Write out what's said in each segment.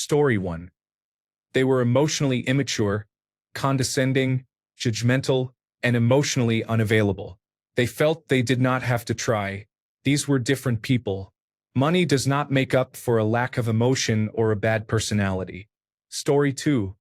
Story 1. They were emotionally immature, condescending, judgmental, and emotionally unavailable. They felt they did not have to try. These were different people. Money does not make up for a lack of emotion or a bad personality. Story 2.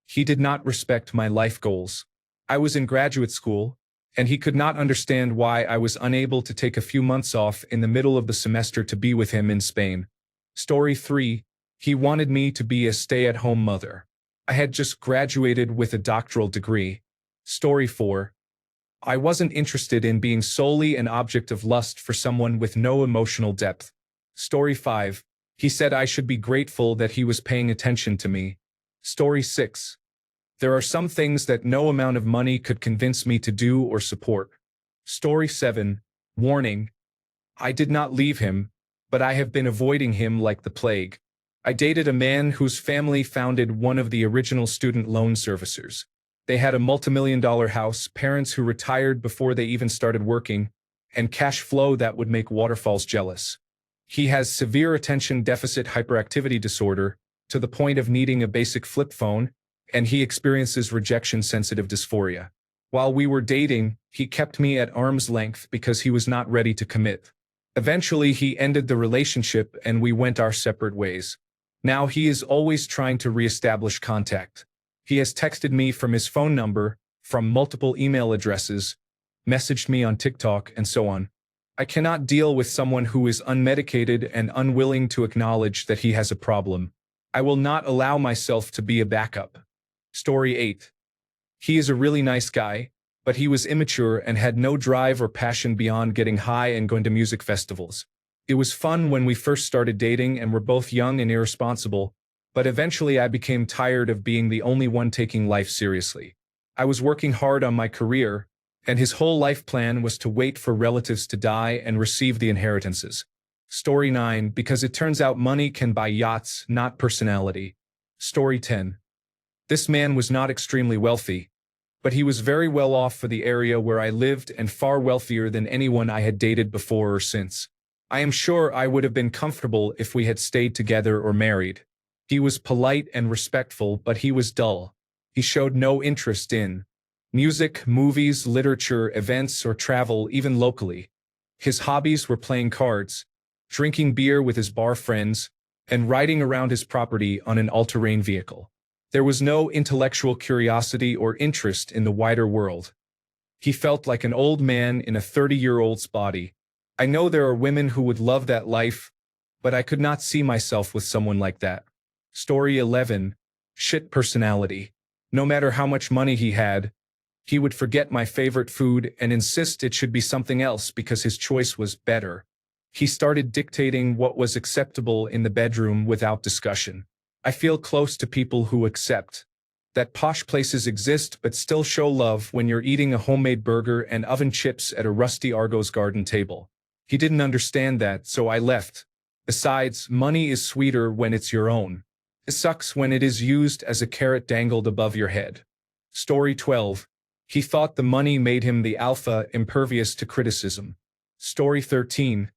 He did not respect my life goals. I was in graduate school, and he could not understand why I was unable to take a few months off in the middle of the semester to be with him in Spain. Story 3. He wanted me to be a stay-at-home mother. I had just graduated with a doctoral degree. Story 4. I wasn't interested in being solely an object of lust for someone with no emotional depth. Story 5. He said I should be grateful that he was paying attention to me. Story 6. There are some things that no amount of money could convince me to do or support. Story 7. Warning. I did not leave him, but I have been avoiding him like the plague. I dated a man whose family founded one of the original student loan servicers. They had a multimillion-dollar house, parents who retired before they even started working, and cash flow that would make waterfalls jealous. He has severe attention deficit hyperactivity disorder, to the point of needing a basic flip phone, and he experiences rejection-sensitive dysphoria. While we were dating, he kept me at arm's length because he was not ready to commit. Eventually, he ended the relationship and we went our separate ways. Now he is always trying to reestablish contact. He has texted me from his phone number, from multiple email addresses, messaged me on TikTok, and so on. I cannot deal with someone who is unmedicated and unwilling to acknowledge that he has a problem. I will not allow myself to be a backup. Story 8. He is a really nice guy, but he was immature and had no drive or passion beyond getting high and going to music festivals. It was fun when we first started dating and were both young and irresponsible, but eventually I became tired of being the only one taking life seriously. I was working hard on my career, and his whole life plan was to wait for relatives to die and receive the inheritances. Story 9. Because it turns out money can buy yachts, not personality. Story 10. This man was not extremely wealthy, but he was very well off for the area where I lived and far wealthier than anyone I had dated before or since. I am sure I would have been comfortable if we had stayed together or married. He was polite and respectful, but he was dull. He showed no interest in music, movies, literature, events, or travel, even locally. His hobbies were playing cards, drinking beer with his bar friends, and riding around his property on an all-terrain vehicle. There was no intellectual curiosity or interest in the wider world. He felt like an old man in a 30-year-old's body. I know there are women who would love that life, but I could not see myself with someone like that. Story 11. Shit personality. No matter how much money he had, he would forget my favorite food and insist it should be something else because his choice was better. He started dictating what was acceptable in the bedroom without discussion. I feel close to people who accept that posh places exist but still show love when you're eating a homemade burger and oven chips at a rusty Argos garden table. He didn't understand that, so I left. Besides, money is sweeter when it's your own. It sucks when it is used as a carrot dangled above your head. Story 12. He thought the money made him the alpha, impervious to criticism. Story 13.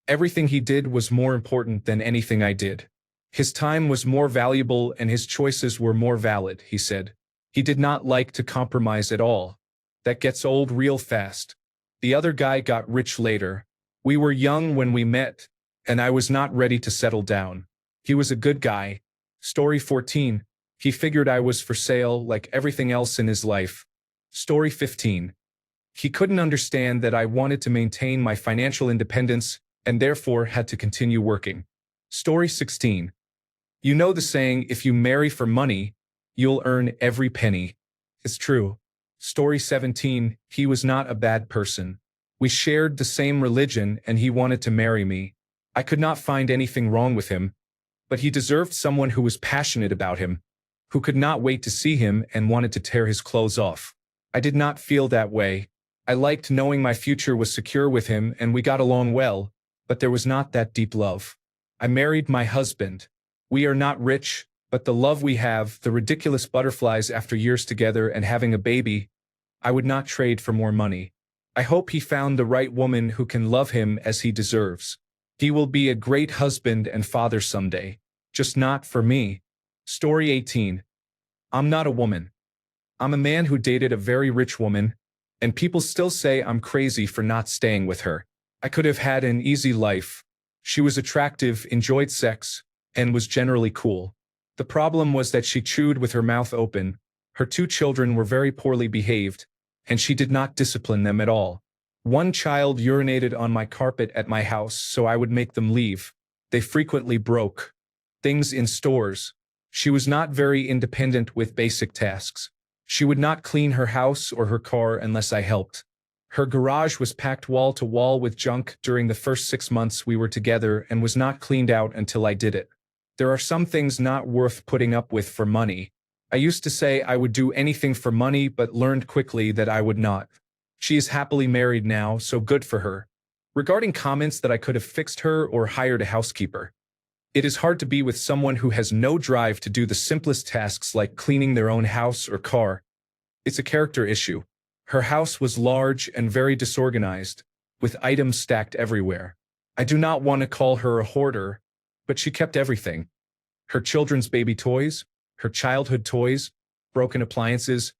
Everything he did was more important than anything I did. His time was more valuable and his choices were more valid, he said. He did not like to compromise at all. That gets old real fast. The other guy got rich later. We were young when we met, and I was not ready to settle down. He was a good guy. Story 14. He figured I was for sale like everything else in his life. Story 15. He couldn't understand that I wanted to maintain my financial independence and therefore had to continue working. Story 16. You know the saying, if you marry for money, you'll earn every penny. It's true. Story 17. He was not a bad person. We shared the same religion and he wanted to marry me. I could not find anything wrong with him, but he deserved someone who was passionate about him, who could not wait to see him and wanted to tear his clothes off. I did not feel that way. I liked knowing my future was secure with him and we got along well, but there was not that deep love. I married my husband. We are not rich, but the love we have, the ridiculous butterflies after years together and having a baby, I would not trade for more money. I hope he found the right woman who can love him as he deserves. He will be a great husband and father someday. just not for me. Story 18. I'm not a woman. I'm a man who dated a very rich woman, and people still say I'm crazy for not staying with her. I could have had an easy life. She was attractive, enjoyed sex, and was generally cool. The problem was that she chewed with her mouth open. Her 2 children were very poorly behaved, and she did not discipline them at all. One child urinated on my carpet at my house, so I would make them leave. They frequently broke things in stores. She was not very independent with basic tasks. She would not clean her house or her car unless I helped. Her garage was packed wall to wall with junk during the first 6 months we were together and was not cleaned out until I did it. There are some things not worth putting up with for money. I used to say I would do anything for money but learned quickly that I would not. She is happily married now, so good for her. Regarding comments that I could have fixed her or hired a housekeeper. It is hard to be with someone who has no drive to do the simplest tasks like cleaning their own house or car. It's a character issue. Her house was large and very disorganized, with items stacked everywhere. I do not want to call her a hoarder, but she kept everything. Her children's baby toys, her childhood toys, broken appliances,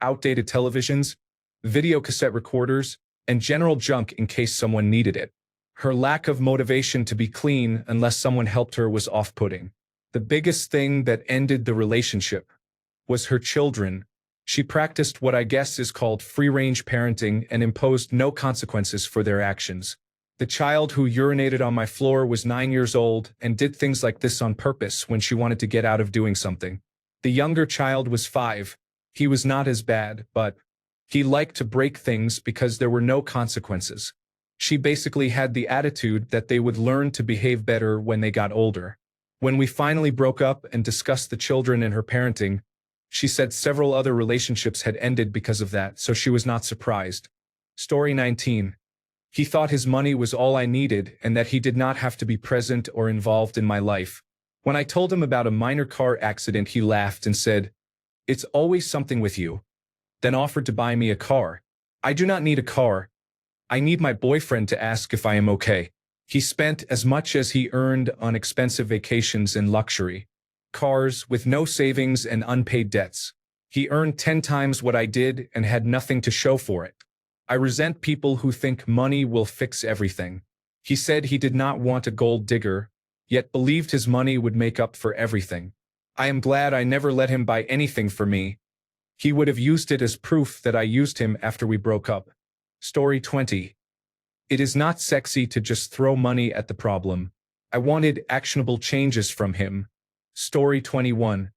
outdated televisions, video cassette recorders, and general junk in case someone needed it. Her lack of motivation to be clean unless someone helped her was off-putting. The biggest thing that ended the relationship was her children. She practiced what I guess is called free-range parenting and imposed no consequences for their actions. The child who urinated on my floor was 9 years old and did things like this on purpose when she wanted to get out of doing something. The younger child was 5. He was not as bad, but he liked to break things because there were no consequences. She basically had the attitude that they would learn to behave better when they got older. When we finally broke up and discussed the children and her parenting, she said several other relationships had ended because of that, so she was not surprised. Story 19. He thought his money was all I needed and that he did not have to be present or involved in my life. When I told him about a minor car accident, he laughed and said, "It's always something with you." Then offered to buy me a car. I do not need a car. I need my boyfriend to ask if I am okay. He spent as much as he earned on expensive vacations and luxury cars with no savings and unpaid debts. He earned 10 times what I did and had nothing to show for it. I resent people who think money will fix everything. He said he did not want a gold digger, yet believed his money would make up for everything. I am glad I never let him buy anything for me. He would have used it as proof that I used him after we broke up. Story 20. It is not sexy to just throw money at the problem. I wanted actionable changes from him. Story 21.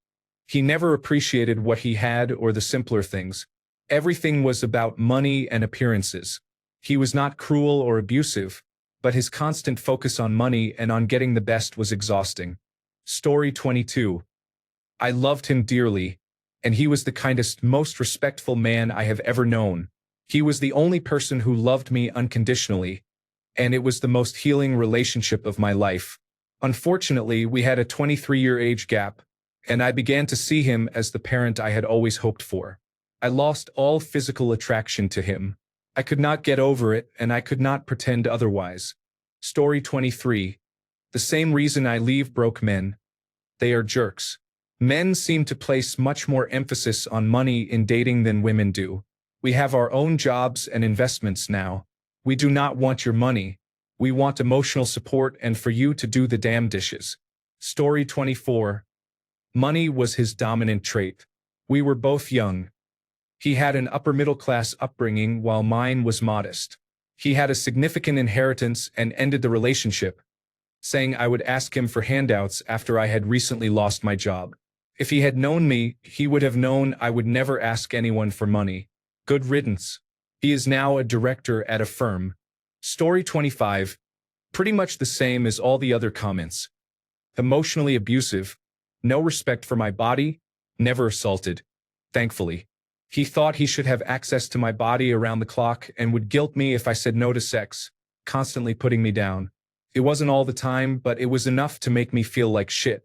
He never appreciated what he had or the simpler things. Everything was about money and appearances. He was not cruel or abusive, but his constant focus on money and on getting the best was exhausting. Story 22. I loved him dearly, and he was the kindest, most respectful man I have ever known. He was the only person who loved me unconditionally, and it was the most healing relationship of my life. Unfortunately, we had a 23-year age gap, and I began to see him as the parent I had always hoped for. I lost all physical attraction to him. I could not get over it, and I could not pretend otherwise. Story 23. The same reason I leave broke men. They are jerks. Men seem to place much more emphasis on money in dating than women do. We have our own jobs and investments now. We do not want your money. We want emotional support and for you to do the damn dishes. Story 24. Money was his dominant trait. We were both young. He had an upper-middle-class upbringing while mine was modest. He had a significant inheritance and ended the relationship, saying I would ask him for handouts after I had recently lost my job. If he had known me, he would have known I would never ask anyone for money. Good riddance. He is now a director at a firm. Story 25. Pretty much the same as all the other comments. Emotionally abusive. No respect for my body. Never assaulted. Thankfully. He thought he should have access to my body around the clock and would guilt me if I said no to sex, constantly putting me down. It wasn't all the time, but it was enough to make me feel like shit.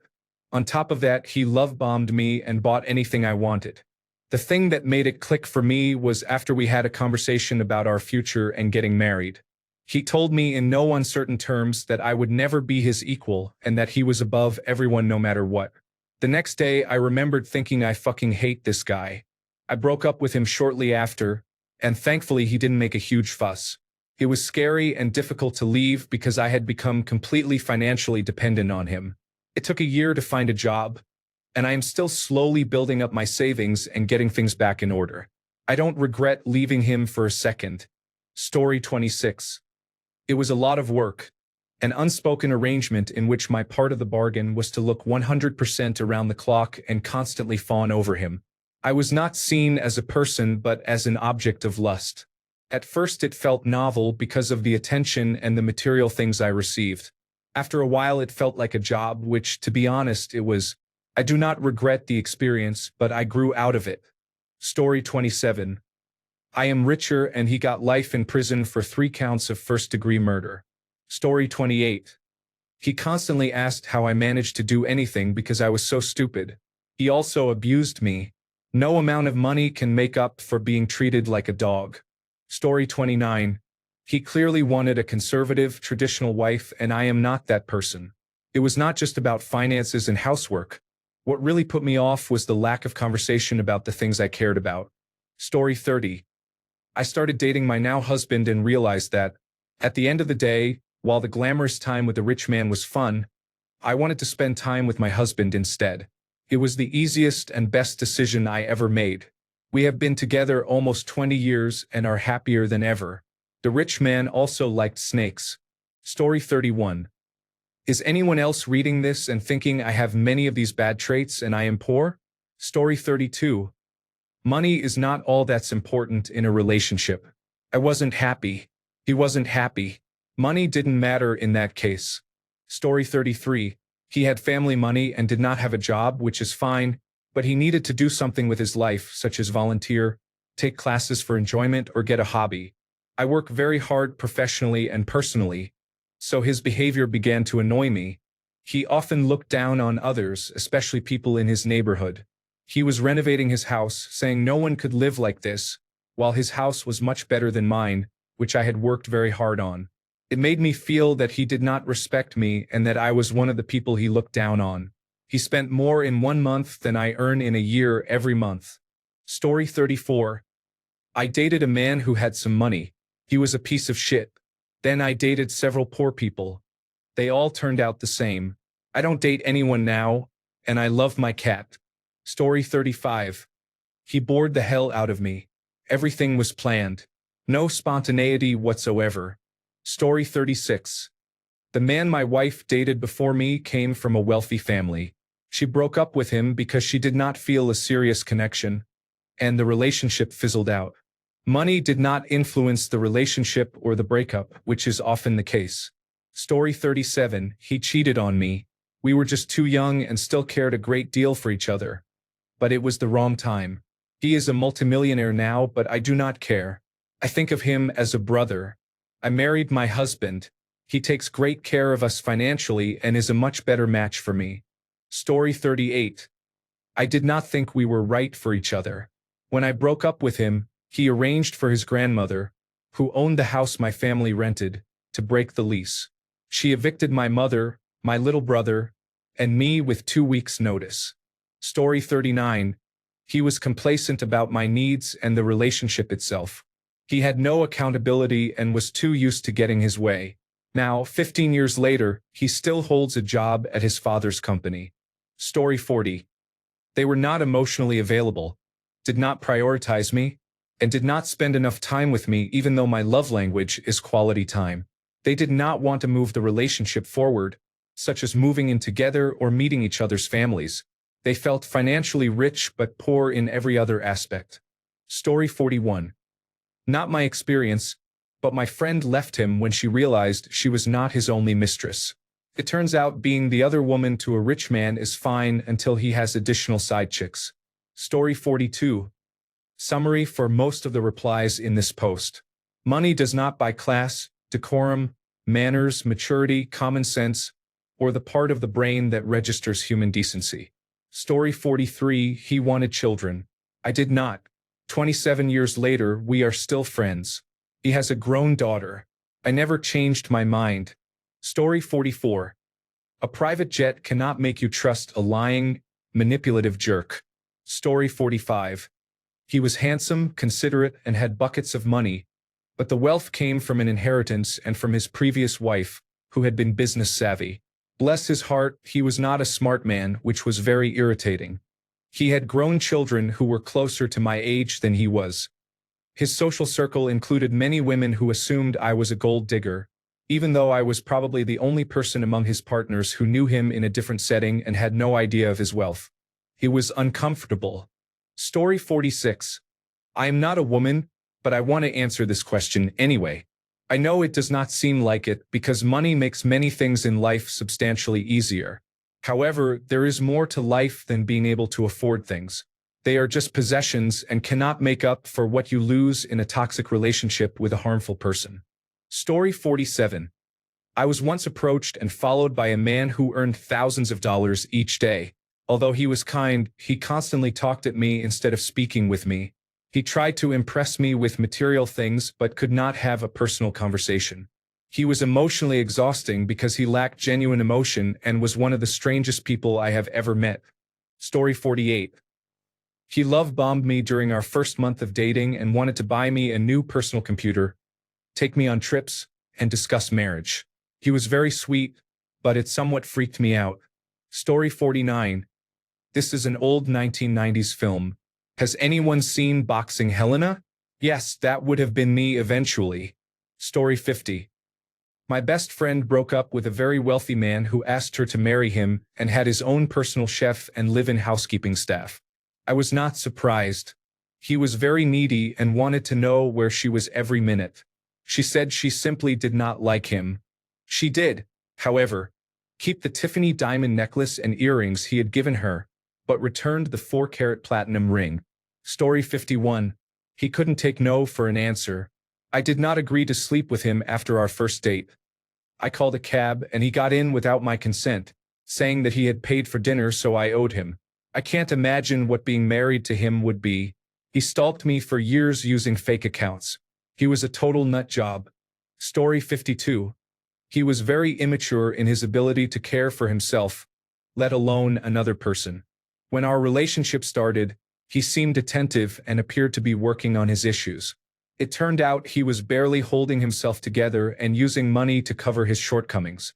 On top of that, he love-bombed me and bought anything I wanted. The thing that made it click for me was after we had a conversation about our future and getting married. He told me in no uncertain terms that I would never be his equal and that he was above everyone no matter what. The next day, I remembered thinking I fucking hate this guy. I broke up with him shortly after, and thankfully he didn't make a huge fuss. It was scary and difficult to leave because I had become completely financially dependent on him. It took a year to find a job, and I am still slowly building up my savings and getting things back in order. I don't regret leaving him for a second. Story 26. It was a lot of work, an unspoken arrangement in which my part of the bargain was to look 100% around the clock and constantly fawn over him. I was not seen as a person but as an object of lust. At first it felt novel because of the attention and the material things I received. After a while it felt like a job, which, to be honest, it was. I do not regret the experience, but I grew out of it. Story 27. I am richer and he got life in prison for 3 counts of first-degree murder. Story 28. He constantly asked how I managed to do anything because I was so stupid. He also abused me. No amount of money can make up for being treated like a dog. Story 29. He clearly wanted a conservative, traditional wife, and I am not that person. It was not just about finances and housework. What really put me off was the lack of conversation about the things I cared about. Story 30. I started dating my now husband and realized that, at the end of the day, while the glamorous time with the rich man was fun, I wanted to spend time with my husband instead. It was the easiest and best decision I ever made. We have been together almost 20 years and are happier than ever. The rich man also liked snakes. Story 31. Is anyone else reading this and thinking I have many of these bad traits and I am poor? Story 32. Money is not all that's important in a relationship. I wasn't happy. He wasn't happy. Money didn't matter in that case. Story 33. He had family money and did not have a job, which is fine, but he needed to do something with his life, such as volunteer, take classes for enjoyment, or get a hobby. I work very hard professionally and personally, so his behavior began to annoy me. He often looked down on others, especially people in his neighborhood. He was renovating his house, saying no one could live like this, while his house was much better than mine, which I had worked very hard on. It made me feel that he did not respect me and that I was one of the people he looked down on. He spent more in 1 month than I earn in a year every month. Story 34. I dated a man who had some money. He was a piece of shit. Then I dated several poor people. They all turned out the same. I don't date anyone now, and I love my cat. Story 35. He bored the hell out of me. Everything was planned. No spontaneity whatsoever. Story 36. The man my wife dated before me came from a wealthy family. She broke up with him because she did not feel a serious connection, and the relationship fizzled out. Money did not influence the relationship or the breakup, which is often the case. Story 37. He cheated on me. We were just too young and still cared a great deal for each other. But it was the wrong time. He is a multimillionaire now, but I do not care. I think of him as a brother. I married my husband. He takes great care of us financially and is a much better match for me. Story 38. I did not think we were right for each other. When I broke up with him, he arranged for his grandmother, who owned the house my family rented, to break the lease. She evicted my mother, my little brother, and me with 2 weeks' notice. Story 39. He was complacent about my needs and the relationship itself. He had no accountability and was too used to getting his way. Now, 15 years later, he still holds a job at his father's company. Story 40. They were not emotionally available, did not prioritize me, and did not spend enough time with me even though my love language is quality time. They did not want to move the relationship forward, such as moving in together or meeting each other's families. They felt financially rich but poor in every other aspect. Story 41. Not my experience, but my friend left him when she realized she was not his only mistress. It turns out being the other woman to a rich man is fine until he has additional side chicks. Story 42. Summary for most of the replies in this post. Money does not buy class, decorum, manners, maturity, common sense, or the part of the brain that registers human decency. Story 43. He wanted children. I did not. 27 years later, we are still friends. He has a grown daughter. I never changed my mind. Story 44. A private jet cannot make you trust a lying, manipulative jerk. Story 45. He was handsome, considerate, and had buckets of money, but the wealth came from an inheritance and from his previous wife, who had been business savvy. Bless his heart, he was not a smart man, which was very irritating. He had grown children who were closer to my age than he was. His social circle included many women who assumed I was a gold digger, even though I was probably the only person among his partners who knew him in a different setting and had no idea of his wealth. He was uncomfortable. Story 46. I am not a woman, but I want to answer this question anyway. I know it does not seem like it because money makes many things in life substantially easier. However, there is more to life than being able to afford things. They are just possessions and cannot make up for what you lose in a toxic relationship with a harmful person. Story 47. I was once approached and followed by a man who earned thousands of dollars each day. Although he was kind, he constantly talked at me instead of speaking with me. He tried to impress me with material things but could not have a personal conversation. He was emotionally exhausting because he lacked genuine emotion and was one of the strangest people I have ever met. Story 48. He love-bombed me during our first month of dating and wanted to buy me a new personal computer, take me on trips, and discuss marriage. He was very sweet, but it somewhat freaked me out. Story 49. This is an old 1990s film. Has anyone seen Boxing Helena? Yes, that would have been me eventually. Story 50. My best friend broke up with a very wealthy man who asked her to marry him and had his own personal chef and live-in housekeeping staff. I was not surprised. He was very needy and wanted to know where she was every minute. She said she simply did not like him. She did, however, keep the Tiffany diamond necklace and earrings he had given her, but returned the 4-carat platinum ring. Story 51. He couldn't take no for an answer. I did not agree to sleep with him after our first date. I called a cab and he got in without my consent, saying that he had paid for dinner so I owed him. I can't imagine what being married to him would be. He stalked me for years using fake accounts. He was a total nut job. Story 52. He was very immature in his ability to care for himself, let alone another person. When our relationship started, he seemed attentive and appeared to be working on his issues. It turned out he was barely holding himself together and using money to cover his shortcomings.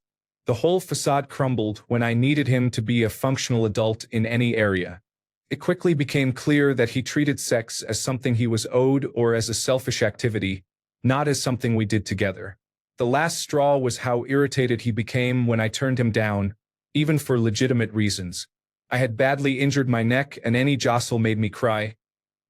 The whole facade crumbled when I needed him to be a functional adult in any area. It quickly became clear that he treated sex as something he was owed or as a selfish activity, not as something we did together. The last straw was how irritated he became when I turned him down, even for legitimate reasons. I had badly injured my neck and any jostle made me cry,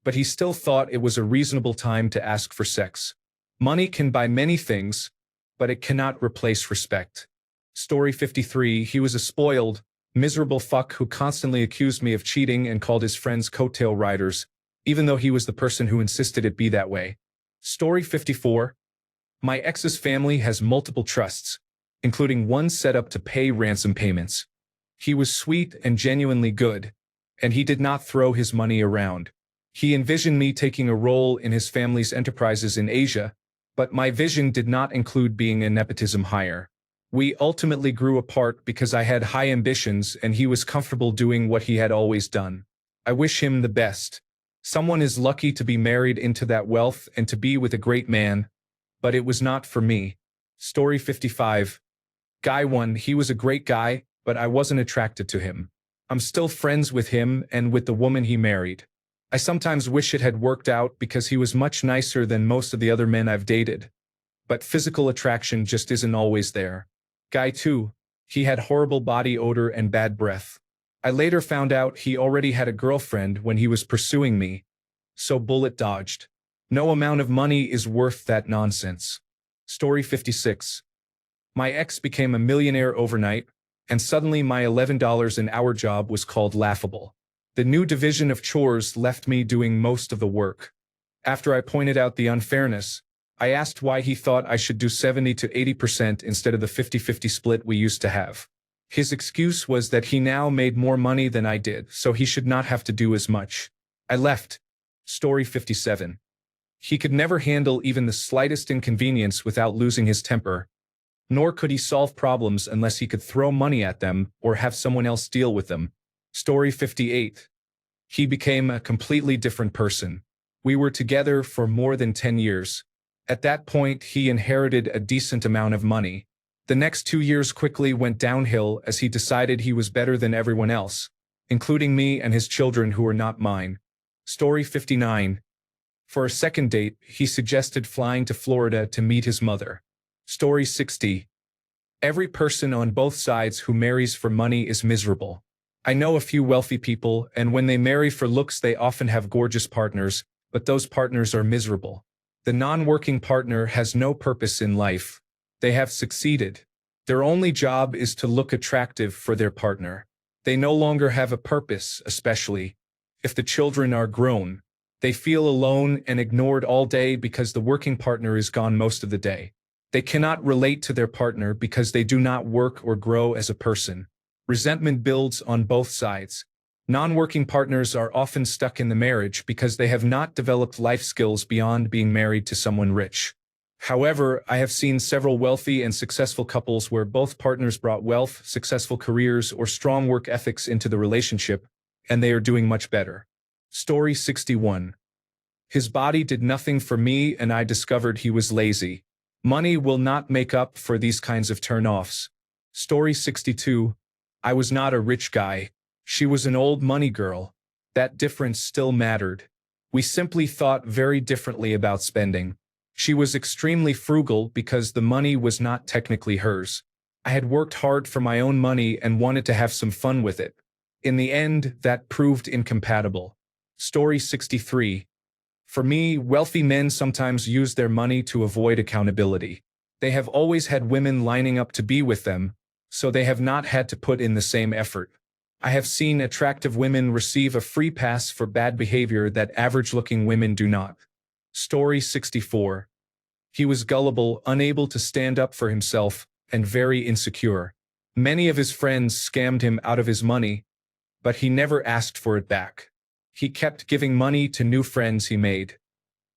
but he still thought it was a reasonable time to ask for sex. Money can buy many things, but it cannot replace respect. Story 53. He was a spoiled, miserable fuck who constantly accused me of cheating and called his friends coattail riders, even though he was the person who insisted it be that way. Story 54. My ex's family has multiple trusts, including one set up to pay ransom payments. He was sweet and genuinely good, and he did not throw his money around. He envisioned me taking a role in his family's enterprises in Asia, but my vision did not include being a nepotism hire. We ultimately grew apart because I had high ambitions and he was comfortable doing what he had always done. I wish him the best. Someone is lucky to be married into that wealth and to be with a great man, but it was not for me. Story 55. Guy 1. He was a great guy, but I wasn't attracted to him. I'm still friends with him and with the woman he married. I sometimes wish it had worked out because he was much nicer than most of the other men I've dated. But physical attraction just isn't always there. Guy 2. He had horrible body odor and bad breath. I later found out he already had a girlfriend when he was pursuing me, so bullet dodged. No amount of money is worth that nonsense. Story 56. My ex became a millionaire overnight, and suddenly my $11 an hour job was called laughable. The new division of chores left me doing most of the work. After I pointed out the unfairness, I asked why he thought I should do 70 to 80% instead of the 50-50 split we used to have. His excuse was that he now made more money than I did, so he should not have to do as much. I left. Story 57. He could never handle even the slightest inconvenience without losing his temper, nor could he solve problems unless he could throw money at them or have someone else deal with them. Story 58. He became a completely different person. We were together for more than 10 years. At that point, he inherited a decent amount of money. The next 2 years quickly went downhill as he decided he was better than everyone else, including me and his children who were not mine. Story 59. For a second date, he suggested flying to Florida to meet his mother. Story 60. Every person on both sides who marries for money is miserable. I know a few wealthy people, and when they marry for looks they often have gorgeous partners, but those partners are miserable. The non-working partner has no purpose in life. They have succeeded. Their only job is to look attractive for their partner. They no longer have a purpose, especially if the children are grown. They feel alone and ignored all day because the working partner is gone most of the day. They cannot relate to their partner because they do not work or grow as a person. Resentment builds on both sides. Non-working partners are often stuck in the marriage because they have not developed life skills beyond being married to someone rich. However, I have seen several wealthy and successful couples where both partners brought wealth, successful careers, or strong work ethics into the relationship, and they are doing much better. Story 61. His body did nothing for me and I discovered he was lazy. Money will not make up for these kinds of turn-offs. Story 62. I was not a rich guy. She was an old money girl. That difference still mattered. We simply thought very differently about spending. She was extremely frugal because the money was not technically hers. I had worked hard for my own money and wanted to have some fun with it. In the end, that proved incompatible. Story 63. For me, wealthy men sometimes use their money to avoid accountability. They have always had women lining up to be with them, so they have not had to put in the same effort. I have seen attractive women receive a free pass for bad behavior that average-looking women do not. Story 64. He was gullible, unable to stand up for himself, and very insecure. Many of his friends scammed him out of his money, but he never asked for it back. He kept giving money to new friends he made.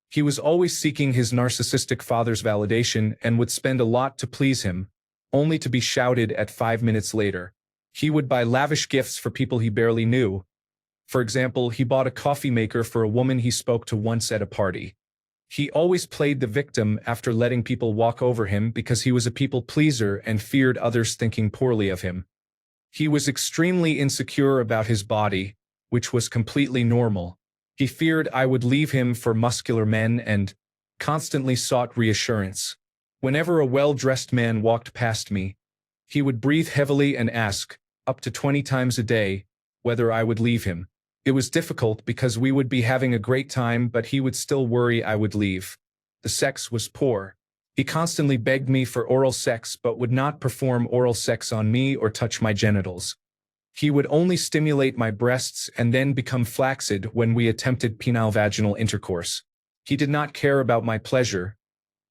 He was always seeking his narcissistic father's validation and would spend a lot to please him, only to be shouted at 5 minutes later. He would buy lavish gifts for people he barely knew. For example, he bought a coffee maker for a woman he spoke to once at a party. He always played the victim after letting people walk over him because he was a people pleaser and feared others thinking poorly of him. He was extremely insecure about his body, which was completely normal. He feared I would leave him for muscular men and constantly sought reassurance. Whenever a well-dressed man walked past me, he would breathe heavily and ask, up to 20 times a day, whether I would leave him. It was difficult because we would be having a great time, but he would still worry I would leave. The sex was poor. He constantly begged me for oral sex but would not perform oral sex on me or touch my genitals. He would only stimulate my breasts and then become flaccid when we attempted penile-vaginal intercourse. He did not care about my pleasure.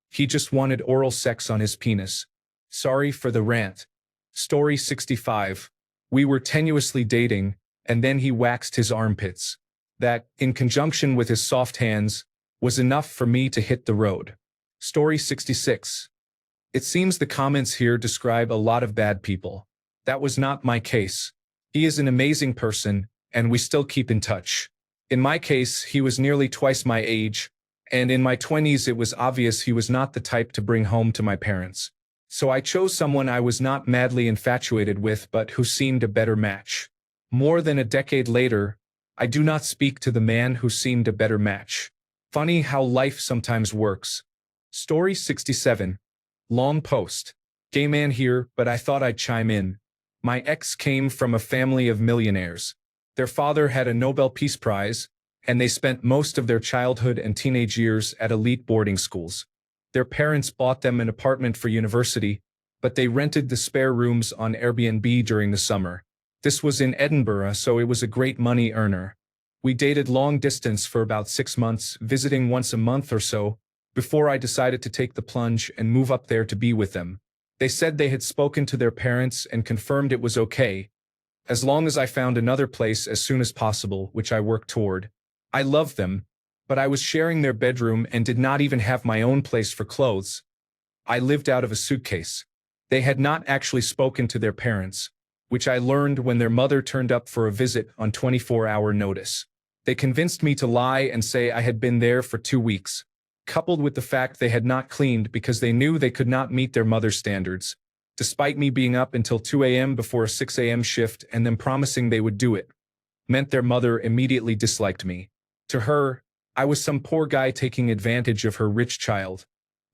He just wanted oral sex on his penis. Sorry for the rant. Story 65. We were tenuously dating, and then he waxed his armpits. That, in conjunction with his soft hands, was enough for me to hit the road. Story 66. It seems the comments here describe a lot of bad people. That was not my case. He is an amazing person, and we still keep in touch. In my case, he was nearly twice my age, and in my 20s it was obvious he was not the type to bring home to my parents. So I chose someone I was not madly infatuated with but who seemed a better match. More than a decade later, I do not speak to the man who seemed a better match. Funny how life sometimes works. Story 67. Long post. Gay man here, but I thought I'd chime in. My ex came from a family of millionaires. Their father had a Nobel Peace Prize, and they spent most of their childhood and teenage years at elite boarding schools. Their parents bought them an apartment for university, but they rented the spare rooms on Airbnb during the summer. This was in Edinburgh, so it was a great money earner. We dated long distance for about 6 months, visiting once a month or so, before I decided to take the plunge and move up there to be with them. They said they had spoken to their parents and confirmed it was okay, as long as I found another place as soon as possible, which I worked toward. I loved them, but I was sharing their bedroom and did not even have my own place for clothes. I lived out of a suitcase. They had not actually spoken to their parents, which I learned when their mother turned up for a visit on 24-hour notice. They convinced me to lie and say I had been there for 2 weeks, coupled with the fact they had not cleaned because they knew they could not meet their mother's standards, despite me being up until 2 a.m. before a 6 a.m. shift and them promising they would do it, meant their mother immediately disliked me. To her, I was some poor guy taking advantage of her rich child.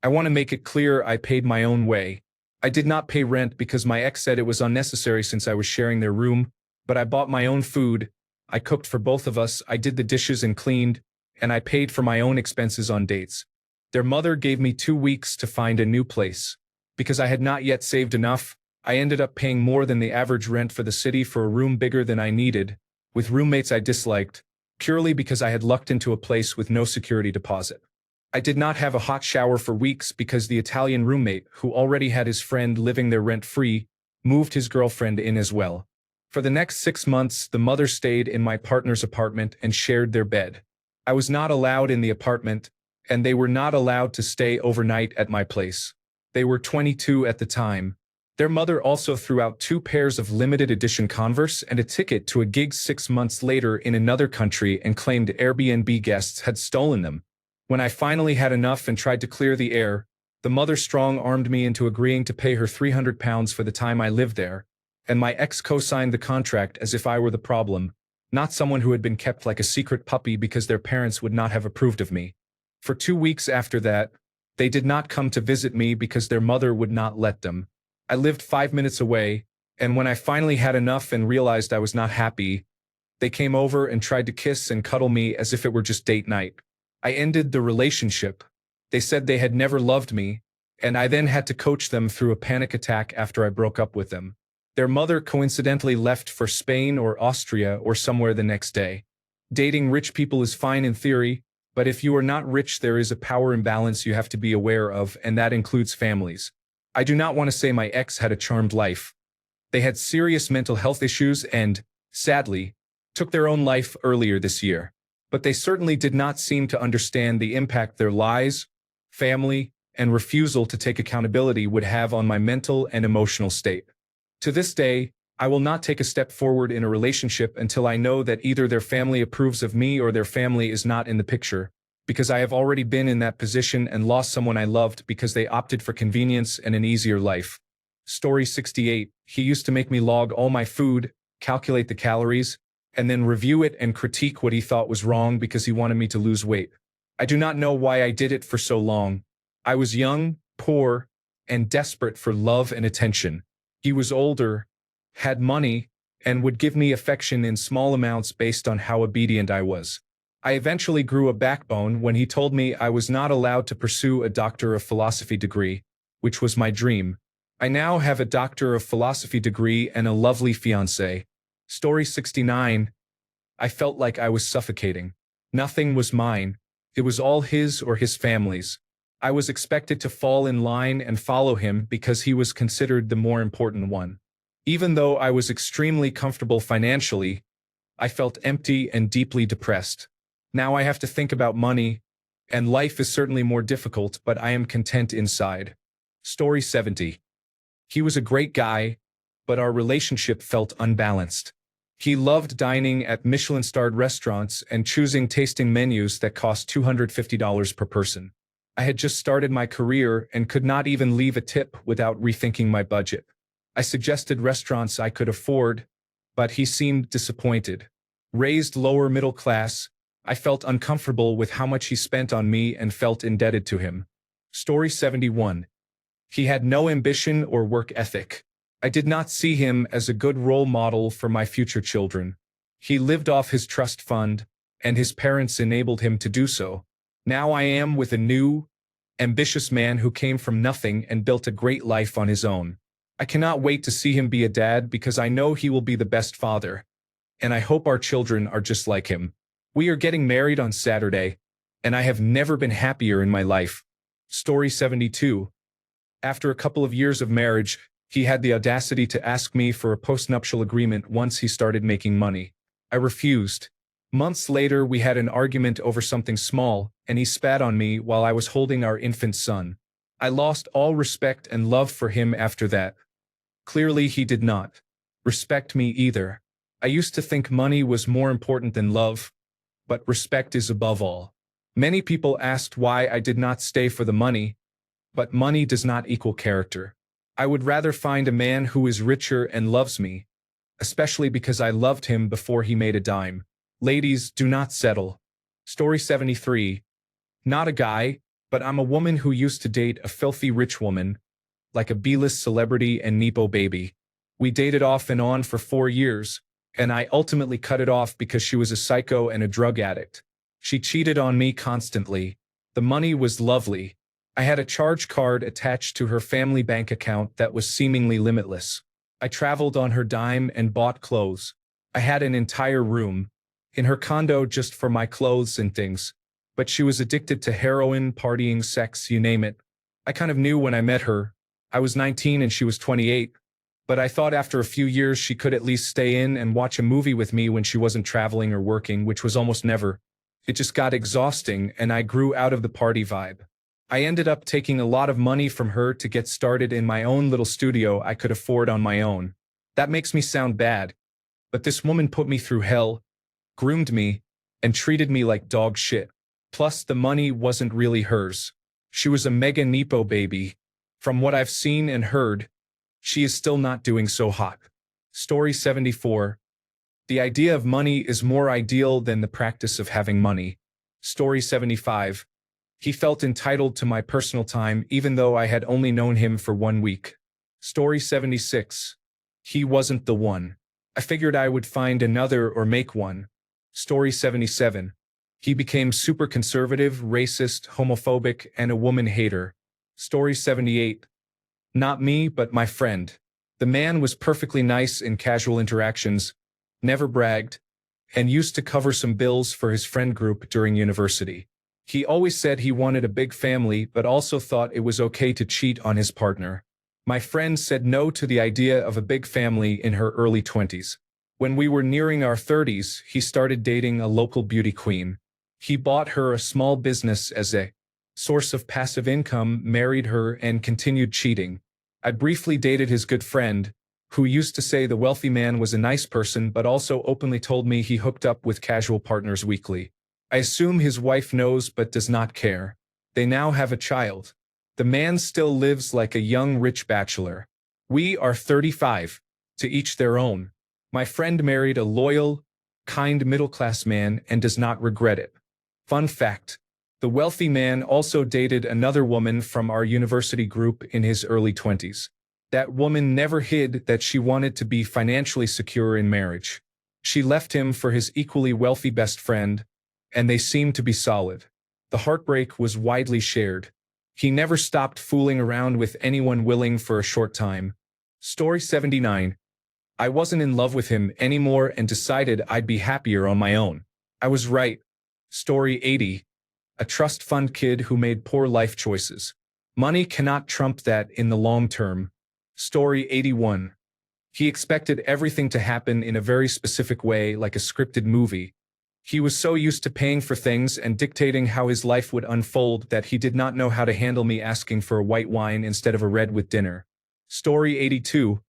I want to make it clear I paid my own way. I did not pay rent because my ex said it was unnecessary since I was sharing their room, but I bought my own food, I cooked for both of us, I did the dishes and cleaned, and I paid for my own expenses on dates. Their mother gave me 2 weeks to find a new place. Because I had not yet saved enough, I ended up paying more than the average rent for the city for a room bigger than I needed, with roommates I disliked, purely because I had lucked into a place with no security deposit. I did not have a hot shower for weeks because the Italian roommate, who already had his friend living there rent-free, moved his girlfriend in as well. For the next 6 months, the mother stayed in my partner's apartment and shared their bed. I was not allowed in the apartment, and they were not allowed to stay overnight at my place. They were 22 at the time. Their mother also threw out 2 pairs of limited edition Converse and a ticket to a gig 6 months later in another country and claimed Airbnb guests had stolen them. When I finally had enough and tried to clear the air, the mother strong-armed me into agreeing to pay her £300 for the time I lived there, and my ex co-signed the contract as if I were the problem, not someone who had been kept like a secret puppy because their parents would not have approved of me. For 2 weeks after that, they did not come to visit me because their mother would not let them. I lived 5 minutes away, and when I finally had enough and realized I was not happy, they came over and tried to kiss and cuddle me as if it were just date night. I ended the relationship. They said they had never loved me, and I then had to coach them through a panic attack after I broke up with them. Their mother coincidentally left for Spain or Austria or somewhere the next day. Dating rich people is fine in theory, but if you are not rich, there is a power imbalance you have to be aware of, and that includes families. I do not want to say my ex had a charmed life. They had serious mental health issues and, sadly, took their own life earlier this year. But they certainly did not seem to understand the impact their lies, family, and refusal to take accountability would have on my mental and emotional state. To this day, I will not take a step forward in a relationship until I know that either their family approves of me or their family is not in the picture, because I have already been in that position and lost someone I loved because they opted for convenience and an easier life. Story 68. He used to make me log all my food, calculate the calories, and then review it and critique what he thought was wrong because he wanted me to lose weight. I do not know why I did it for so long. I was young, poor, and desperate for love and attention. He was older, had money, and would give me affection in small amounts based on how obedient I was. I eventually grew a backbone when he told me I was not allowed to pursue a Doctor of Philosophy degree, which was my dream. I now have a Doctor of Philosophy degree and a lovely fiancée. Story 69. I felt like I was suffocating. Nothing was mine. It was all his or his family's. I was expected to fall in line and follow him because he was considered the more important one. Even though I was extremely comfortable financially, I felt empty and deeply depressed. Now I have to think about money, and life is certainly more difficult, but I am content inside. Story 70. He was a great guy, but our relationship felt unbalanced. He loved dining at Michelin-starred restaurants and choosing tasting menus that cost $250 per person. I had just started my career and could not even leave a tip without rethinking my budget. I suggested restaurants I could afford, but he seemed disappointed. Raised lower middle class, I felt uncomfortable with how much he spent on me and felt indebted to him. Story 71. He had no ambition or work ethic. I did not see him as a good role model for my future children. He lived off his trust fund, and his parents enabled him to do so. Now I am with a new, ambitious man who came from nothing and built a great life on his own. I cannot wait to see him be a dad because I know he will be the best father, and I hope our children are just like him. We are getting married on Saturday, and I have never been happier in my life. Story 72. After a couple of years of marriage, he had the audacity to ask me for a postnuptial agreement once he started making money. I refused. Months later, we had an argument over something small, and he spat on me while I was holding our infant son. I lost all respect and love for him after that. Clearly, he did not respect me either. I used to think money was more important than love, but respect is above all. Many people asked why I did not stay for the money, but money does not equal character. I would rather find a man who is richer and loves me, especially because I loved him before he made a dime. Ladies, do not settle. Story 73. Not a guy, but I'm a woman who used to date a filthy rich woman, like a B-list celebrity and Nepo baby. We dated off and on for 4 years, and I ultimately cut it off because she was a psycho and a drug addict. She cheated on me constantly. The money was lovely. I had a charge card attached to her family bank account that was seemingly limitless. I traveled on her dime and bought clothes. I had an entire room in her condo just for my clothes and things. But she was addicted to heroin, partying, sex, you name it. I kind of knew when I met her. I was 19 and she was 28. But I thought after a few years she could at least stay in and watch a movie with me when she wasn't traveling or working, which was almost never. It just got exhausting and I grew out of the party vibe. I ended up taking a lot of money from her to get started in my own little studio I could afford on my own. That makes me sound bad. But this woman put me through hell, groomed me, and treated me like dog shit. Plus, the money wasn't really hers. She was a mega Nepo baby. From what I've seen and heard, she is still not doing so hot. Story 74. The idea of money is more ideal than the practice of having money. Story 75. He felt entitled to my personal time even though I had only known him for 1 week. Story 76. He wasn't the one. I figured I would find another or make one. Story 77. He became super conservative, racist, homophobic, and a woman hater. Story 78. Not me, but my friend. The man was perfectly nice in casual interactions, never bragged, and used to cover some bills for his friend group during university. He always said he wanted a big family, but also thought it was okay to cheat on his partner. My friend said no to the idea of a big family in her early 20s. When we were nearing our 30s, he started dating a local beauty queen. He bought her a small business as a source of passive income, married her, and continued cheating. I briefly dated his good friend, who used to say the wealthy man was a nice person but also openly told me he hooked up with casual partners weekly. I assume his wife knows but does not care. They now have a child. The man still lives like a young rich bachelor. We are 35, to each their own. My friend married a loyal, kind middle-class man and does not regret it. Fun fact. The wealthy man also dated another woman from our university group in his early 20s. That woman never hid that she wanted to be financially secure in marriage. She left him for his equally wealthy best friend, and they seemed to be solid. The heartbreak was widely shared. He never stopped fooling around with anyone willing for a short time. Story 79. I wasn't in love with him anymore and decided I'd be happier on my own. I was right. Story 80. A trust fund kid who made poor life choices. Money cannot trump that in the long term. Story 81. He expected everything to happen in a very specific way, like a scripted movie. He was so used to paying for things and dictating how his life would unfold that he did not know how to handle me asking for a white wine instead of a red with dinner. Story 82.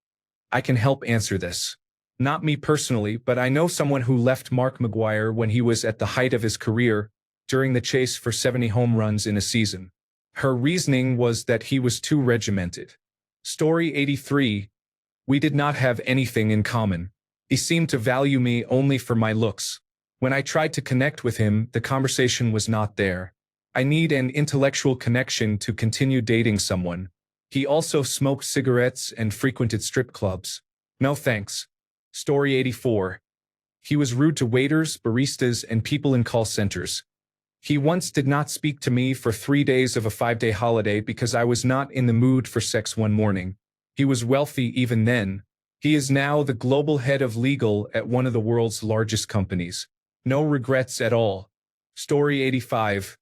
I can help answer this. Not me personally, but I know someone who left Mark McGwire when he was at the height of his career, during the chase for 70 home runs in a season. Her reasoning was that he was too regimented. Story 83. We did not have anything in common. He seemed to value me only for my looks. When I tried to connect with him, the conversation was not there. I need an intellectual connection to continue dating someone. He also smoked cigarettes and frequented strip clubs. No thanks. Story 84. He was rude to waiters, baristas, and people in call centers. He once did not speak to me for 3 days of a 5-day holiday because I was not in the mood for sex one morning. He was wealthy even then. He is now the global head of legal at one of the world's largest companies. No regrets at all. Story 85.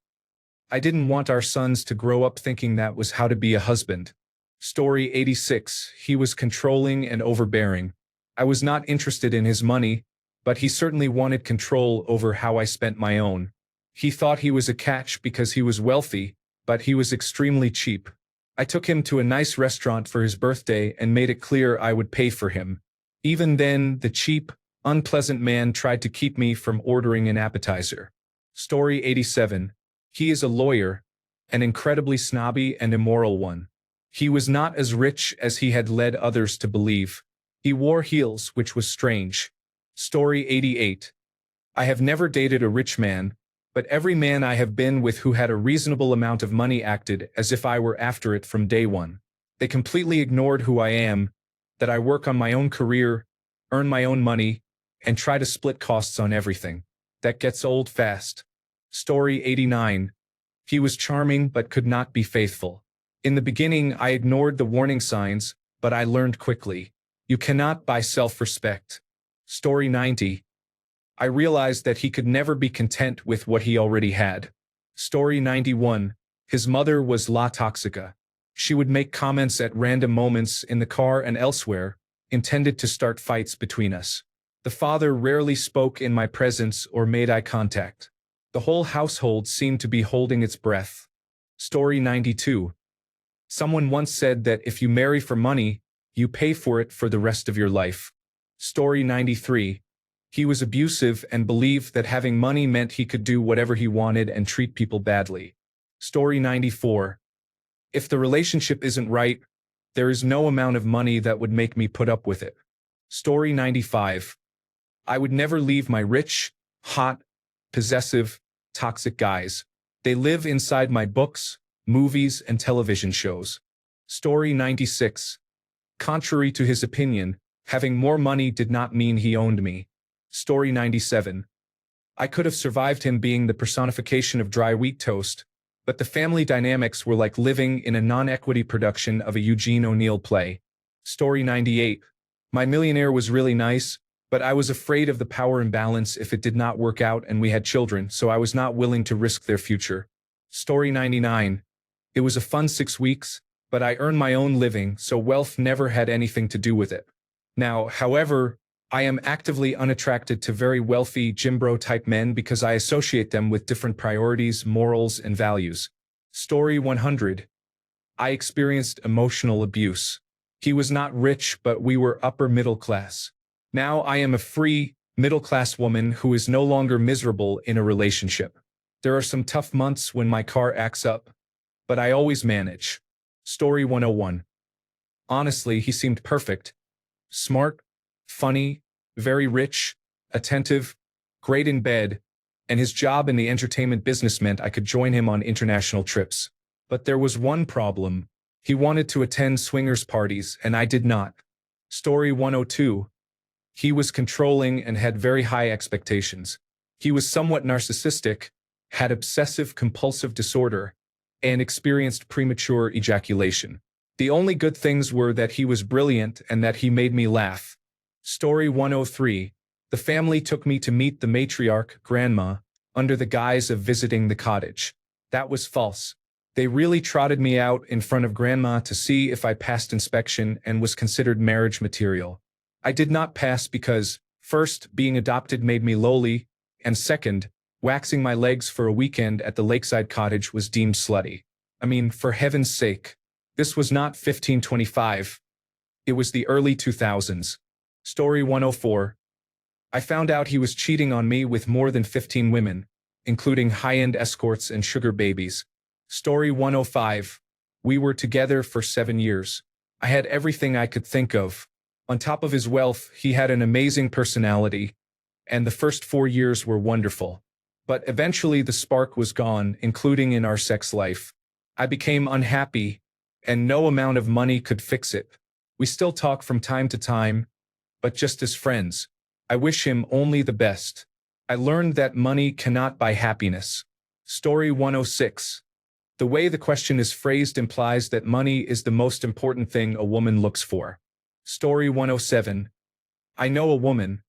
I didn't want our sons to grow up thinking that was how to be a husband. Story 86. He was controlling and overbearing. I was not interested in his money, but he certainly wanted control over how I spent my own. He thought he was a catch because he was wealthy, but he was extremely cheap. I took him to a nice restaurant for his birthday and made it clear I would pay for him. Even then, the cheap, unpleasant man tried to keep me from ordering an appetizer. Story 87. He is a lawyer, an incredibly snobby and immoral one. He was not as rich as he had led others to believe. He wore heels, which was strange. Story 88. I have never dated a rich man, but every man I have been with who had a reasonable amount of money acted as if I were after it from day one. They completely ignored who I am, that I work on my own career, earn my own money, and try to split costs on everything. That gets old fast. Story 89. He was charming but could not be faithful. In the beginning, I ignored the warning signs, but I learned quickly. You cannot buy self-respect. Story 90. I realized that he could never be content with what he already had. Story 91. His mother was La Toxica. She would make comments at random moments in the car and elsewhere, intended to start fights between us. The father rarely spoke in my presence or made eye contact. The whole household seemed to be holding its breath. Story 92. Someone once said that if you marry for money, you pay for it for the rest of your life. Story 93. He was abusive and believed that having money meant he could do whatever he wanted and treat people badly. Story 94. If the relationship isn't right, there is no amount of money that would make me put up with it. Story 95. I would never leave my rich, hot, possessive, toxic guys. They live inside my books, movies, and television shows. Story 96. Contrary to his opinion, having more money did not mean he owned me. Story 97. I could have survived him being the personification of dry wheat toast, but the family dynamics were like living in a non-equity production of a Eugene O'Neill play. Story 98. My millionaire was really nice, but I was afraid of the power imbalance if it did not work out and we had children, so I was not willing to risk their future. Story 99. It was a fun 6 weeks, but I earned my own living, so wealth never had anything to do with it. Now, however, I am actively unattracted to very wealthy gym bro type men because I associate them with different priorities, morals, and values. Story 100. I experienced emotional abuse. He was not rich, but we were upper middle class. Now I am a free, middle-class woman who is no longer miserable in a relationship. There are some tough months when my car acts up, but I always manage. Story 101. Honestly, he seemed perfect. Smart, funny, very rich, attentive, great in bed, and his job in the entertainment business meant I could join him on international trips. But there was one problem. He wanted to attend swingers parties, and I did not. Story 102. He was controlling and had very high expectations. He was somewhat narcissistic, had obsessive-compulsive disorder, and experienced premature ejaculation. The only good things were that he was brilliant and that he made me laugh. Story 103. The family took me to meet the matriarch, Grandma, under the guise of visiting the cottage. That was false. They really trotted me out in front of Grandma to see if I passed inspection and was considered marriage material. I did not pass because, first, being adopted made me lowly, and second, waxing my legs for a weekend at the lakeside cottage was deemed slutty. I mean, for heaven's sake. This was not 1525. It was the early 2000s. Story 104. I found out he was cheating on me with more than 15 women, including high-end escorts and sugar babies. Story 105. We were together for 7 years. I had everything I could think of. On top of his wealth, he had an amazing personality, and the first 4 years were wonderful. But eventually the spark was gone, including in our sex life. I became unhappy, and no amount of money could fix it. We still talk from time to time, but just as friends. I wish him only the best. I learned that money cannot buy happiness. Story 106. The way the question is phrased implies that money is the most important thing a woman looks for. Story 107. I know a woman.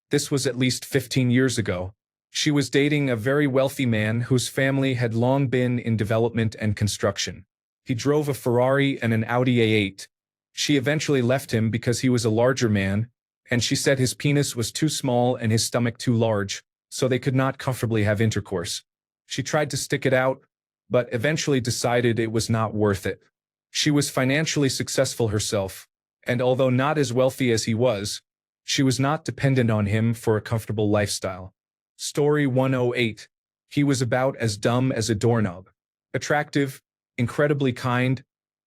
This was at least 15 years ago. She was dating a very wealthy man whose family had long been in development and construction. He drove a Ferrari and an Audi A8. She eventually left him because he was a larger man, and she said his penis was too small and his stomach too large, so they could not comfortably have intercourse. She tried to stick it out, but eventually decided it was not worth it. She was financially successful herself, and although not as wealthy as he was, she was not dependent on him for a comfortable lifestyle. Story 108. He was about as dumb as a doorknob. Attractive, incredibly kind,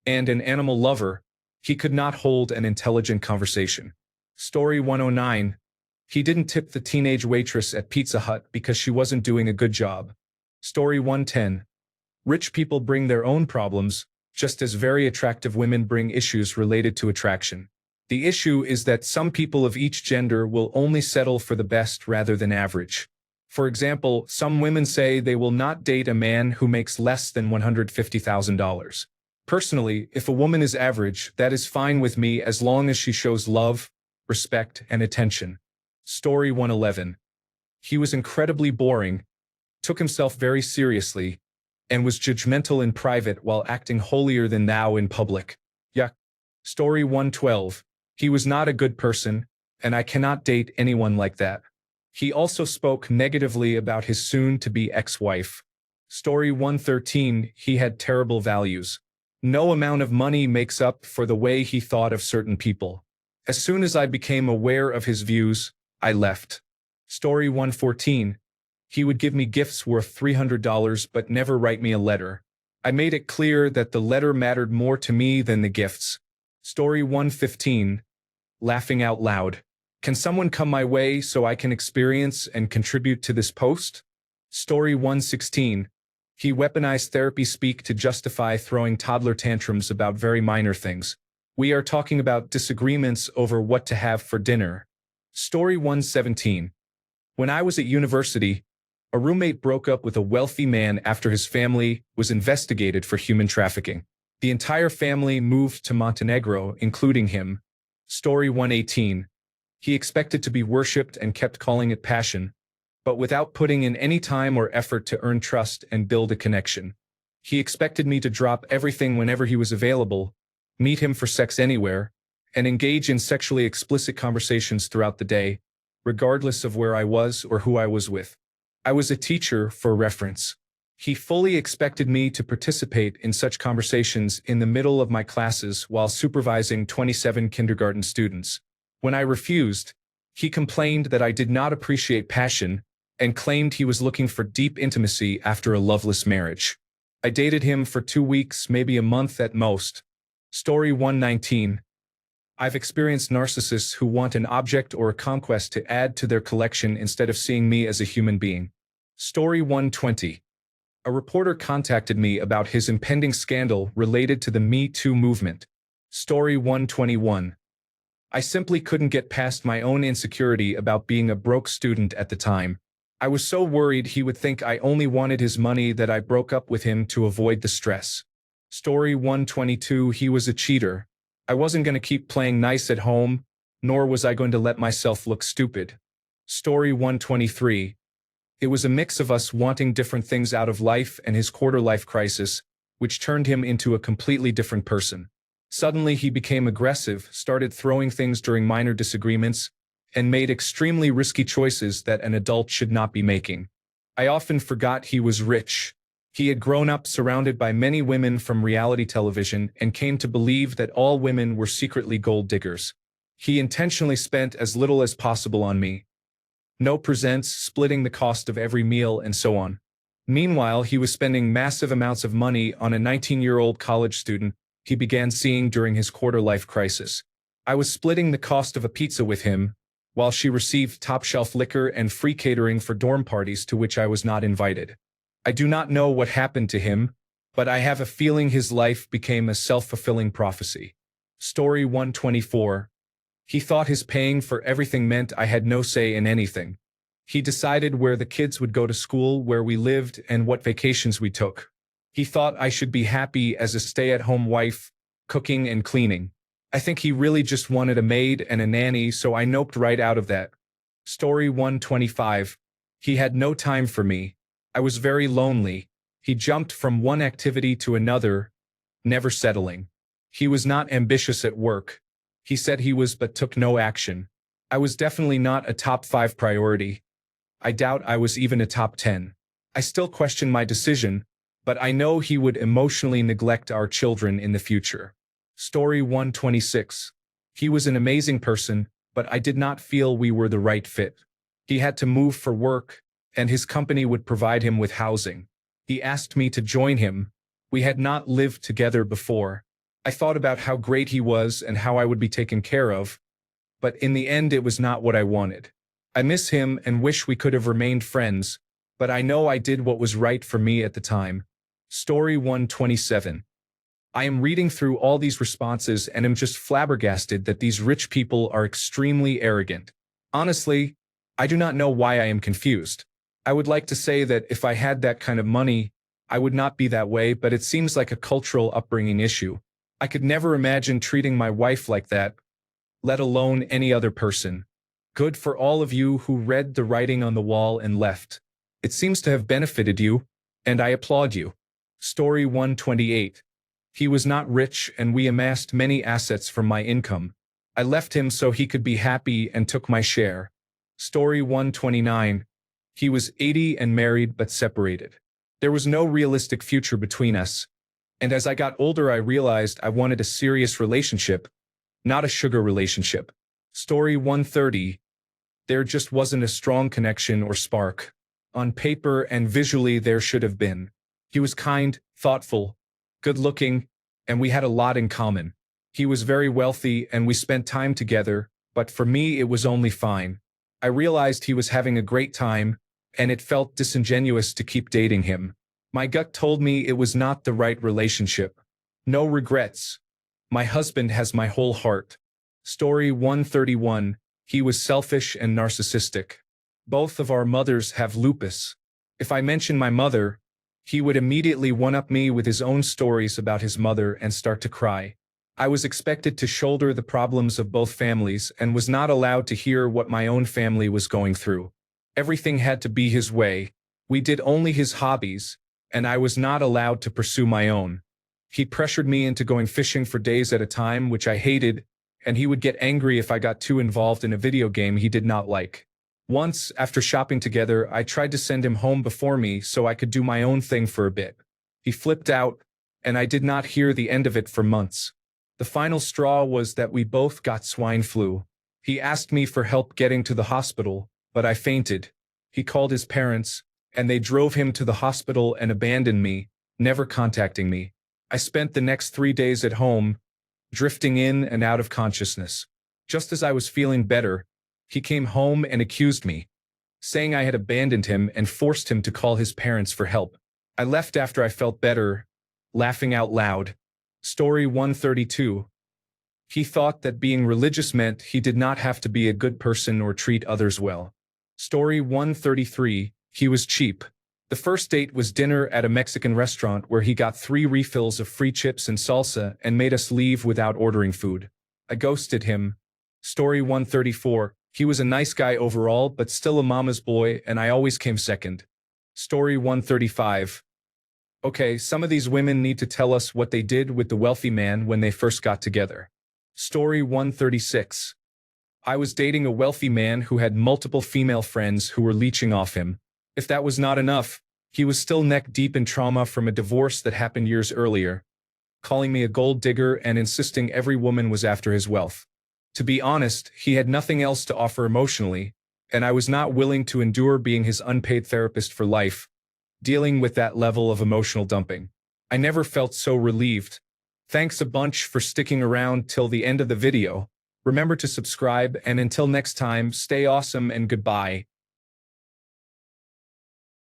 and an animal lover, he could not hold an intelligent conversation. Story 109. He didn't tip the teenage waitress at Pizza Hut because she wasn't doing a good job. Story 110. Rich people bring their own problems, just as very attractive women bring issues related to attraction. The issue is that some people of each gender will only settle for the best rather than average. For example, some women say they will not date a man who makes less than $150,000. Personally, if a woman is average, that is fine with me as long as she shows love, respect, and attention. Story 111. He was incredibly boring, took himself very seriously, and was judgmental in private while acting holier than thou in public. Yuck. Story 112. He was not a good person, and I cannot date anyone like that. He also spoke negatively about his soon-to-be ex-wife. Story 113. He had terrible values. No amount of money makes up for the way he thought of certain people. As soon as I became aware of his views, I left. Story 114. He would give me gifts worth $300 but never write me a letter. I made it clear that the letter mattered more to me than the gifts. Story 115. Laughing out loud. Can someone come my way so I can experience and contribute to this post? Story 116. He weaponized therapy speak to justify throwing toddler tantrums about very minor things. We are talking about disagreements over what to have for dinner. Story 117. When I was at university, a roommate broke up with a wealthy man after his family was investigated for human trafficking. The entire family moved to Montenegro, including him. Story 118. He expected to be worshipped and kept calling it passion, but without putting in any time or effort to earn trust and build a connection. He expected me to drop everything whenever he was available, meet him for sex anywhere, and engage in sexually explicit conversations throughout the day, regardless of where I was or who I was with. I was a teacher, for reference. He fully expected me to participate in such conversations in the middle of my classes while supervising 27 kindergarten students. When I refused, he complained that I did not appreciate passion and claimed he was looking for deep intimacy after a loveless marriage. I dated him for 2 weeks, maybe a month at most. Story 119. I've experienced narcissists who want an object or a conquest to add to their collection instead of seeing me as a human being. Story 120. A reporter contacted me about his impending scandal related to the Me Too movement. Story 121. I simply couldn't get past my own insecurity about being a broke student at the time. I was so worried he would think I only wanted his money that I broke up with him to avoid the stress. Story 122. He was a cheater. I wasn't going to keep playing nice at home, nor was I going to let myself look stupid. Story 123. It was a mix of us wanting different things out of life and his quarter-life crisis, which turned him into a completely different person. Suddenly he became aggressive, started throwing things during minor disagreements, and made extremely risky choices that an adult should not be making. I often forgot he was rich. He had grown up surrounded by many women from reality television and came to believe that all women were secretly gold diggers. He intentionally spent as little as possible on me. No presents, splitting the cost of every meal, and so on. Meanwhile, he was spending massive amounts of money on a 19-year-old college student he began seeing during his quarter-life crisis. I was splitting the cost of a pizza with him, while she received top-shelf liquor and free catering for dorm parties to which I was not invited. I do not know what happened to him, but I have a feeling his life became a self-fulfilling prophecy. Story 124. He thought his paying for everything meant I had no say in anything. He decided where the kids would go to school, where we lived, and what vacations we took. He thought I should be happy as a stay-at-home wife, cooking and cleaning. I think he really just wanted a maid and a nanny, so I noped right out of that. Story 125. He had no time for me. I was very lonely. He jumped from one activity to another, never settling. He was not ambitious at work. He said he was but took no action. I was definitely not a top 5 priority. I doubt I was even a top 10. I still question my decision, but I know he would emotionally neglect our children in the future. Story 126. He was an amazing person, but I did not feel we were the right fit. He had to move for work, and his company would provide him with housing. He asked me to join him. We had not lived together before. I thought about how great he was and how I would be taken care of, but in the end it was not what I wanted. I miss him and wish we could have remained friends, but I know I did what was right for me at the time. Story 127. I am reading through all these responses and am just flabbergasted that these rich people are extremely arrogant. Honestly, I do not know why I am confused. I would like to say that if I had that kind of money, I would not be that way, but it seems like a cultural upbringing issue. I could never imagine treating my wife like that, let alone any other person. Good for all of you who read the writing on the wall and left. It seems to have benefited you, and I applaud you. Story 128. He was not rich and we amassed many assets from my income. I left him so he could be happy and took my share. Story 129. He was 80 and married but separated. There was no realistic future between us. And as I got older I realized I wanted a serious relationship, not a sugar relationship. Story 130. There just wasn't a strong connection or spark. On paper and visually there should have been. He was kind, thoughtful, good-looking, and we had a lot in common. He was very wealthy and we spent time together, but for me it was only fine. I realized he was having a great time, and it felt disingenuous to keep dating him. My gut told me it was not the right relationship. No regrets. My husband has my whole heart. Story 131. He was selfish and narcissistic. Both of our mothers have lupus. If I mention my mother, he would immediately one-up me with his own stories about his mother and start to cry. I was expected to shoulder the problems of both families and was not allowed to hear what my own family was going through. Everything had to be his way. We did only his hobbies, and I was not allowed to pursue my own. He pressured me into going fishing for days at a time, which I hated, and he would get angry if I got too involved in a video game he did not like. Once, after shopping together, I tried to send him home before me so I could do my own thing for a bit. He flipped out, and I did not hear the end of it for months. The final straw was that we both got swine flu. He asked me for help getting to the hospital, but I fainted. He called his parents, and they drove him to the hospital and abandoned me, never contacting me. I spent the next 3 days at home, drifting in and out of consciousness. Just as I was feeling better, he came home and accused me, saying I had abandoned him and forced him to call his parents for help. I left after I felt better, laughing out loud. Story 132. He thought that being religious meant he did not have to be a good person or treat others well. Story 133. He was cheap. The first date was dinner at a Mexican restaurant where he got 3 refills of free chips and salsa and made us leave without ordering food. I ghosted him. Story 134. He was a nice guy overall, but still a mama's boy, and I always came second. Story 135. Okay, some of these women need to tell us what they did with the wealthy man when they first got together. Story 136. I was dating a wealthy man who had multiple female friends who were leeching off him. If that was not enough, he was still neck deep in trauma from a divorce that happened years earlier, calling me a gold digger and insisting every woman was after his wealth. To be honest, he had nothing else to offer emotionally, and I was not willing to endure being his unpaid therapist for life, dealing with that level of emotional dumping. I never felt so relieved. Thanks a bunch for sticking around till the end of the video. Remember to subscribe, and until next time, stay awesome and goodbye.